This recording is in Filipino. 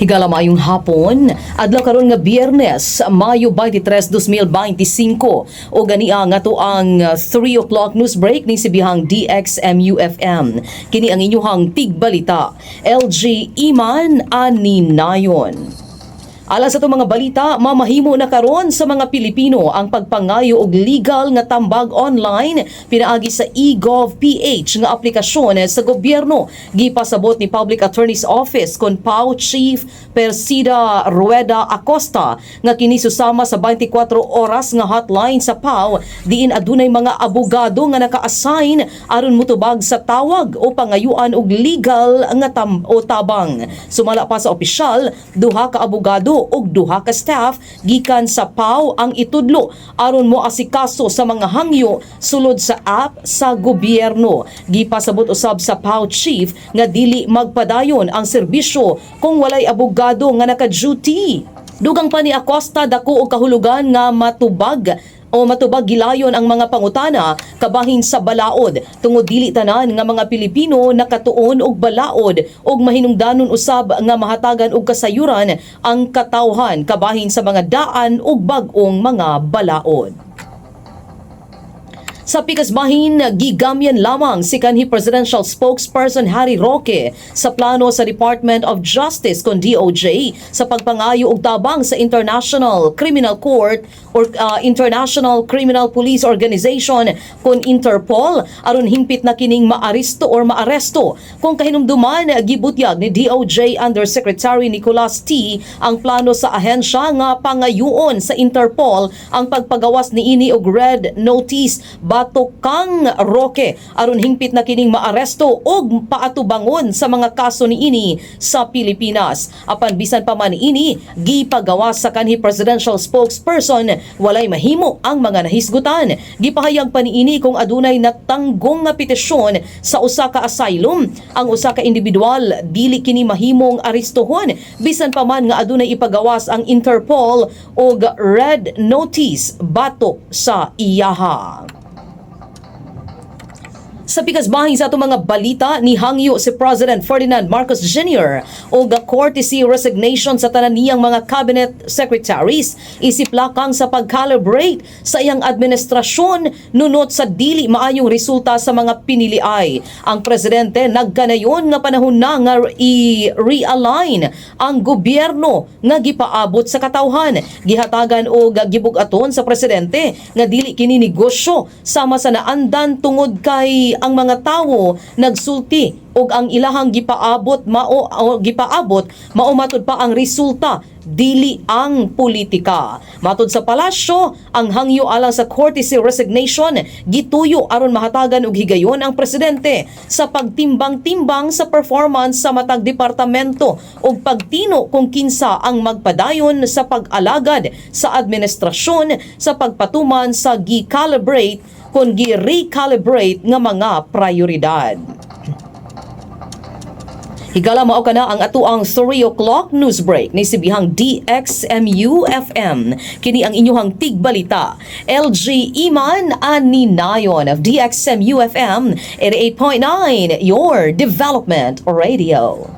Higala maayong hapon, adlaw karon nga Biyernes, Mayo 23, 2025. O ganiya nga to ang 3 o'clock news break ni sibihang DXMU-FM. Kini ang inyuhang tigbalita. LG Iman Aninayon. Alas sa itong mga balita, mamahimo na karon sa mga Pilipino ang pagpangayo og legal nga tambag online pinaagi sa eGovPH nga aplikasyon sa gobyerno. Gipasabot ni Public Attorney's Office kon PAO Chief Persida Rueda Acosta nga kini susama sa 24 oras nga hotline sa PAO diin adunay mga abogado nga naka-assign aron mutubag sa tawag o pangayuan og legal nga tabang. Sumala pa sa opisyal, duha ka abogado og duha ka staff gikan sa PAO ang itudlo aron mo asikaso sa mga hangyo sulod sa app sa gobyerno. Gipasabot usab sa PAO chief nga dili magpadayon ang serbisyo kung walay abogado nga naka-duty. Dugang pa ni Acosta dako og kahulugan nga matubag gilayon ang mga pangutana kabahin sa balaod tungod dili tanan nga mga Pilipino nakatuon og balaod og mahinungdanon usab nga mahatagan og kasayuran ang katawhan kabahin sa mga daan ug bag-ong mga balaod. Sa pikasbahin, gigamyan lamang si kanhi Presidential Spokesperson Harry Roque sa plano sa Department of Justice kon DOJ sa pagpangayo og tabang sa International Criminal Court or International Criminal Police Organization kon Interpol aron hingpit na kining maaresto kung kahinumduman gibutyag ni DOJ Undersecretary Nicolas T ang plano sa ahensya nga pangayuon sa Interpol ang pagpagawas niini og red notice batok kang Roque aron hingpit na kining maaresto og paatubangon sa mga kaso niini sa Pilipinas. Apan bisan pa man ini gipagawas sa kanhi Presidential Spokesperson, walay mahimo ang mga nahisgutan. Gipahayag pa niini kung adunay natanggong nga petisyon sa usa ka asylum, ang usa ka individual dili kini mahimong arestohon bisan pa man nga adunay ipagawas ang Interpol og red notice batok sa iyaha. Sa pikasbahin sa atong mga balita, nihangyo si President Ferdinand Marcos Jr. o courtesy resignation sa tanan niyang mga cabinet secretaries isiplakang sa pag-calibrate sa iyang administrasyon nunot sa dili maayong resulta sa mga piniliay. Ang presidente nagkanayon nga panahon na nga i-realign ang gobyerno nga gipaabot sa katawhan. Gihatagan o gibug-aton sa presidente nga dili kini negosyo sama sa naandan tungod kay ang mga tawo nagsulti og ang ilahang gipaabot matud pa ang resulta dili ang politika. Matud sa palasyo, ang hangyo alang sa courtesy resignation gituyo aron mahatagan og higayon ang presidente sa pagtimbang-timbang sa performance sa matag departamento og pagtino kung kinsa ang magpadayon sa pag-alagad sa administrasyon sa pagpatuman sa gi-calibrate kung gi-recalibrate nga mga prioridad. Higala mao kana ang atuang 3 o'clock news break ni sibihang DXMU-FM. Kini ang inyuhang tigbalita. LG Iman Aninayon of DXMU-FM 88.9, your development radio.